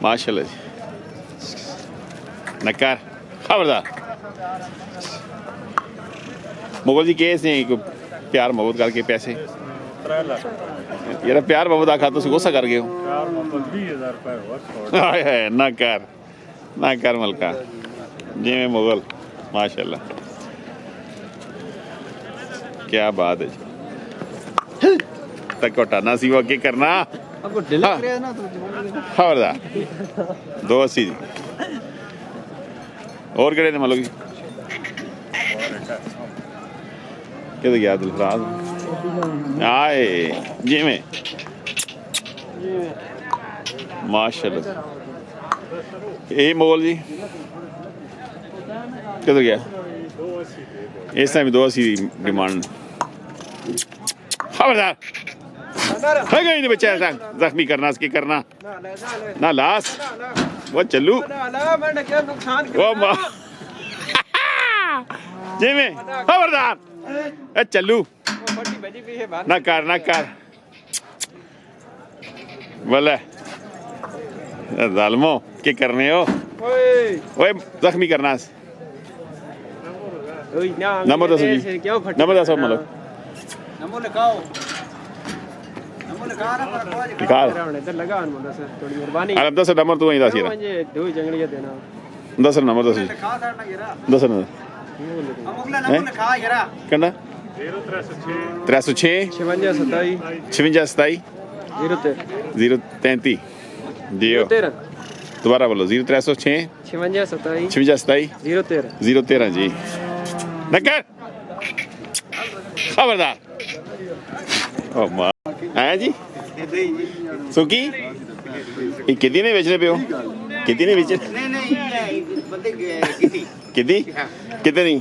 माशाल्लाह जी। नकार खबरदार मुगल जी केस ने प्यार मोहब्बत करके पैसे यार प्यार मोहब्बत आखा तुम गुस्सा कर गए हो ना कर मलका जिमें मुगल माशाल्लाह क्या बात है तक हटाना सी वो क्या करना खबरदार 280 जी और कड़े ने मतलब किधर गया दिलफराज आए जी में माशाल्लाह ये मोल जी किधर गया इस टाइम 280 डिमांड खबरदार है गई नहीं बच्चा जख्मी करना इसकी करना ना लाश वो चलू वो जी में खबरदार चलू ना कर बोले जालमो क्या करने हो ओए जख्मी करना नंबर दसो जी नंबर दसो मतलब निकाल दस नंबर तू वहीं दस दस नंबर दस दस नंबर कहना 306 56 27 033 दियो दोबारा बोलो 0306 56 27 013 जी नकर खबरदार ओ मां है जी सुकी ये कितने में बेचने पे हो कितने में बेचने कितनी कितनी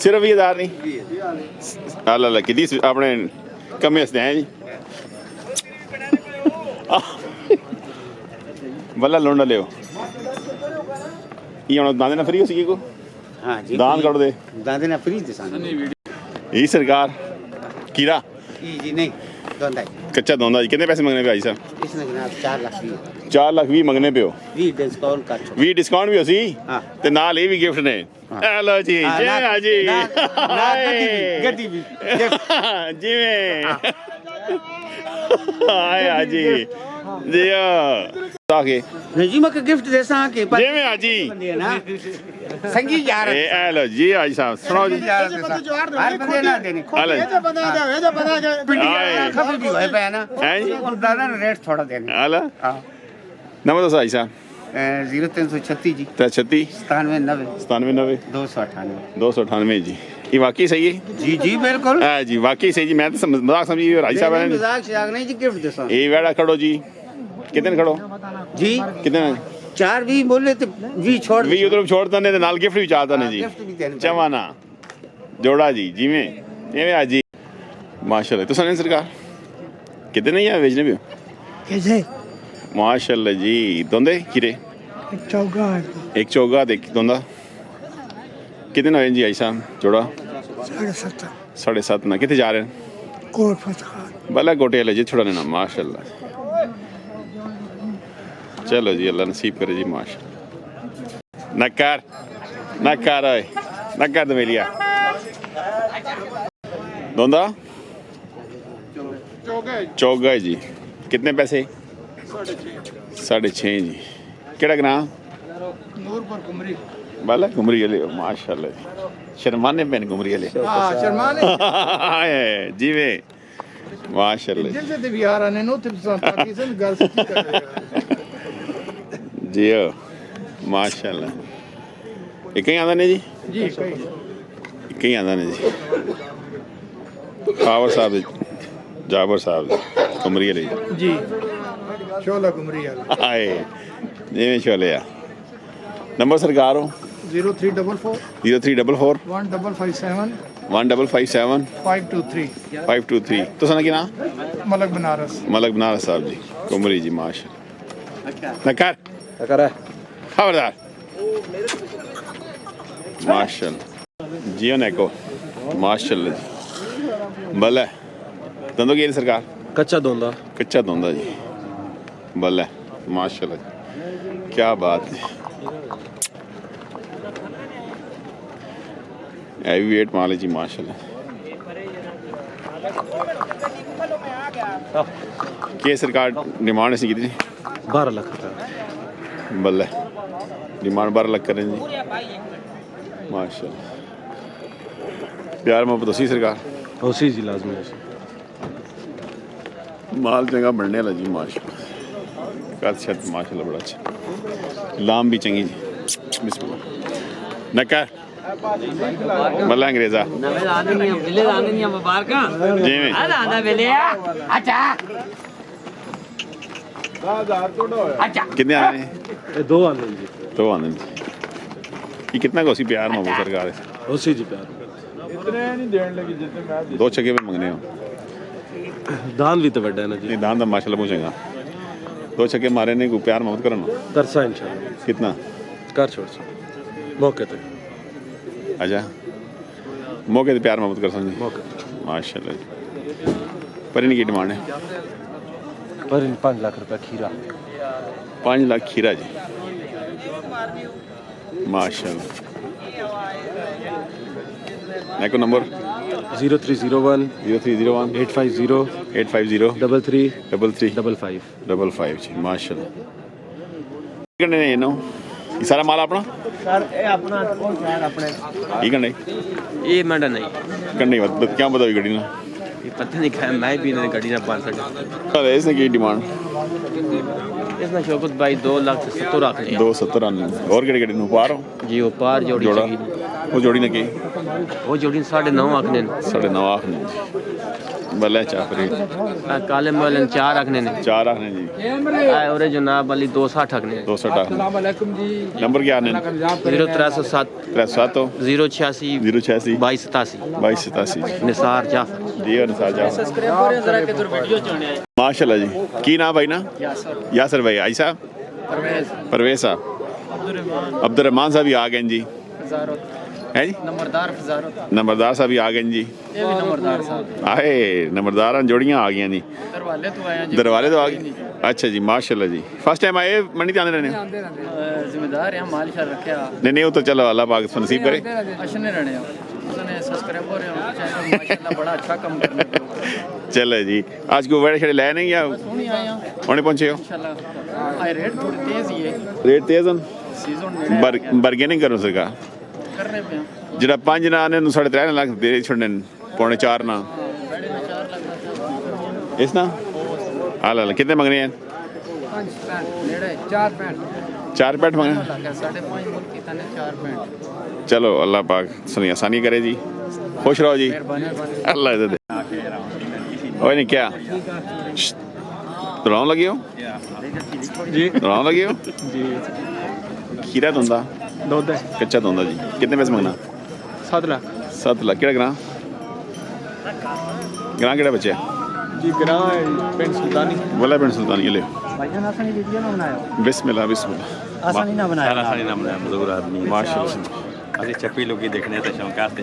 सिर्फ 20,000 नहीं अल्लाह कितनी अपने कमे हंसते हैं जी बल्ला लोंडा ले ये हम दांदे ना फ्री हो सकी को हाँ जी दान कर दे दांदे ना फ्री दे यही सरकार कीरा जी नहीं दोंदा कच्चा दोंदा जी कितने पैसे मंगने पे भाई साहब इसने जनाब 4 लाख 20 मंगने पे हो 20 डिस्काउंट कर 20 डिस्काउंट भी हो सी ते नाल ये भी गिफ्ट ने हेलो जी जी हां जी गड्डी भी जी में आए हाजी जी ताके नहीं जी मके गिफ्ट देसा के जी में हाजी ना संगी यार ए हेलो जी हाजी साहब सुनाओ जी हर बंदे ना देने ये जो बंदा पिंडिया खफी भी होए पे ना हैं जी और दादा रेट थोड़ा देने हां हां नंबर दो भाई साहब 0336 जी 36 97 298 जी ये वाकई सही है जी बिल्कुल हां जी वाकई सही जी मैं तो मजाक समझी भाई साहब ने मजाक शाक नहीं जी गिफ्ट देसा ये वेड़ा खड़ो जी कितने खड़ो जी कितने 4 भी बोले तो 20 छोड़ 20 उधर छोड़ता ने नाल गिफ्ट भी चाहता ने जी गिफ्ट भी देने जमाना जोड़ा जी जी में ये हाजी माशाल्लाह तो सुने सरकार कितने या बेचने भी कैसे माशाल्लाह जी दोंदे किरे एक चौगा देख दोंदा कितने ना जी आई साहब जोड़ा 7.5 ना कितने जा रहे हैं कोट फतह भला गोटे ले जी छोड़ा ना माशाल्लाह चलो जी अल्लाह नसीब करे जी माशाल्लाह नकार ओए नकार तो मेलिया दोंदा चौगा जी कितने पैसे 6.5 जी केड़ा ग्राम नूरपुर कुमरी बाला घुमरी गले माशाल्लाह शर्माने पेन घुमरी गले हां शर्माने जी वे माशाल्लाह दिल से भी यार ने नो तिप्स पाकिस्तान गल सच्ची कर जी माशाल्लाह एक ही आंदा ने जी कहीं आंदा ने जी पावर साहब जाबर साहब घुमरी गले जी शोला कुमरी आए जिवें शोले आ नंबर सरकार हो 0344 0344 1557 1557 523 523 तो सना की ना मलक बनारस साहब जी कुमरी जी माशाल्लाह नकार खबरदार माशाल्लाह जियो नेको माशाल्लाह जी भले दंदो की सरकार कच्चा दोंदा जी भले माशाल्लाह क्या बात है, हैवी वेट माल है जी माशाल्लाह। के सरकार डिमांड ऐसी की 12 लाख रुपये बल्ले डिमांड 12 लाख करें जी माशाल्लाह। प्यार मोहब्बत उसी सरकार उसी जी लाजमी है। माल चंगा बनने वाला जी माशाल्लाह। कद छत माशाल्लाह बड़ा अच्छा, लाम भी चंगी जी। बिस्मिल्लाह नका बल्ला अंग्रेजा जी में कितने आने हैं? 2 आने जी, 2 आने जी। ये कितना का उसी प्यार मोहब्बत सरकार है? उसी जी प्यार 2 छक्के पे मंगने हो दान भी तो बड़ा है ना जी। नहीं दान तो माशाल्लाह पूछेगा 2 छक्के मारे ने को प्यार मोहब्बत करना तरसा इंशाल्लाह कितना कर छोड़ मौके पे अच्छा मौके पे प्यार मोहब्बत कर समझे मौके माशाल्लाह जी। पर इनकी डिमांड है पर 5 लाख रुपया खीरा 5 लाख खीरा जी माशाल्लाह। नेको नंबर 0301 0301 850 850 33 33 55 55 जी माशाल्लाह। करने ने नो ये सारा माल अपना सर ये अपना कौन सा है अपने ये करने ये मैडम नहीं करने क्या बताओ गड्डी ना ये पता नहीं क्या मैं भी नहीं गाड़ी ना पाल सकता। अरे इसने की डिमांड इसमें शौकत भाई 2,70,000 रख लिया 270 आने और केड़ी गड्डी नु पार हो जी वो पार जोड़ी जोड़ा चंगी। वो जोड़ी ने की वो जोड़ी 9.5 आखने 9.5 आखने बल्ले चाफरी काले वाले 4 आखने ने 4 आखने जी और जनाब वाली 260 आखने 260 नंबर क्या आने 0307 307 086 086 2287 2287 निसार जाफर जी निसार जाफर माशाल्लाह जी। की नाम भाई ना यासर भाई आई साहब परवेज साहब अब्दुर्रहमान साहब भी आ गए जी है जी नंबरदार साहब भी आ गए जी आए नंबरदार जोड़ियाँ आ गई जी दरवाले तो आ गई अच्छा जी माशाल्लाह जी। फर्स्ट टाइम आए मंडी ते आने रहने जिम्मेदार है माल शाल रखा नहीं वो तो चलो अल्लाह पाक नसीब करे अच्छे रहने उसने सब्सक्राइबर है माशाल्लाह बड़ा अच्छा काम करने चलो जी। आज को बड़े छड़े लाए नहीं या सोनी आया होने पहुंचे हो इंशाल्लाह आई रेट थोड़ी तेज ही है रेट तेज हैं सीजन बार्गेनिंग करो सरकार करने पे ਜਿਹੜਾ 5 ਨਾ ਨੇ ਨੂੰ 3.5 ਲੱਖ ਦੇ ਛੱਡਣ ਪੌਣੇ 4 ਨਾ ਇਸ ਨਾ ਹਾਲ ਕਿੰਨੇ ਮੰਗ ਰਹੇ ਹਨ 5 ਪੈਂਟ ਨੇੜੇ 4 ਪੈਂਟ 4 ਪੈਂਟ ਮੰਗ 5.5 ਮੁल्क की तने 4 पैंट चलो अल्लाह पाक सुनी आसानी करे जी खुश रहो जी अल्लाह इज्जत दे ओए नहीं क्या दौड़ाने लगे हो जी दौड़ाने लगे हो जी खीरा धुंदा दूध है कच्चा धुंदा जी कितने पैसे मंगना 7 लाख 7 लाख केड़ा ग्रां ग्रां केड़ा बचे जी ग्रां पिंड सुल्तानी बोला पिंड सुल्तानी ले भाईजान आसानी वीडियो ना बनायो बिस्मिल्लाह बिस्मिल्लाह आसानी ना बनायो आसानी ना बनाया मजदूर आदमी माशाल्लाह अभी चप्पी लोग देखने तो शौक आते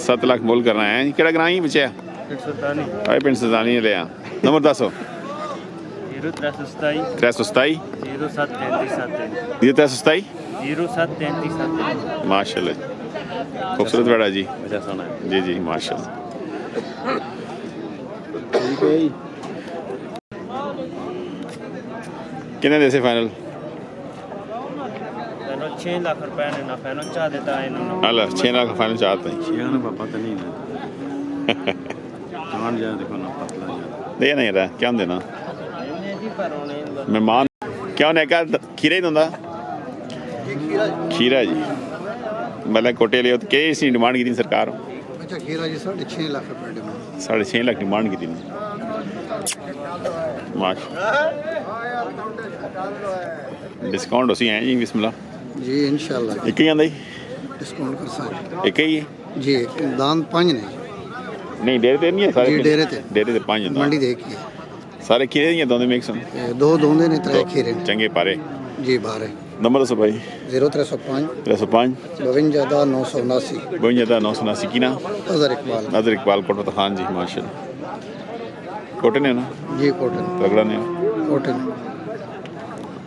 7 लाख मोल करना है केड़ा ग्रां ही बचे सुल्तानी आए पिंड सुल्तानी ले आ नंबर 10 0327 327 0733 ये 327 0733 माशाल्लाह खूबसूरत बड़ा जी अच्छा सोना है जी जी माशाल्लाह कितने देसे फाइनल 6 लाख रुपए ने ना फाइनल चाह देता है इन्होंने अल्लाह 6 लाख फाइनल चाहते हैं शियाना पापा तो नहीं ना जान जाए देखो ना पतला जाए दे नहीं रहा क्या देना मेहमान क्या होने का खीरा ही दूंगा खीरा जी मतलब कोटे लियो तो कई सी डिमांड की थी सरकार अच्छा खीरा जी 6.5 लाख रुपए डिमांड 6.5 लाख डिमांड की थी माशा डिस्काउंट उसी हैं जी बिस्मिल्लाह जी इंशाल्लाह एक ही आंदा जी डिस्काउंट कर सकते एक ही है जी दान 5 ने नहीं डेरे ते नहीं है सारे जी, डेरे ते 5 होंदा मंडी देखिए सारे खीरे ही दोंदे मिक्स हैं दो दोंदे ने 3 खीरे ने चंगे पारे जी बारे नंबर दसो भाई 0305 305 52 979 52 की ना अजहर इकबाल नजर इकबाल कोटो खान जी माशाल्लाह कोटे ने ना जी कॉटन तगड़ा ने कॉटन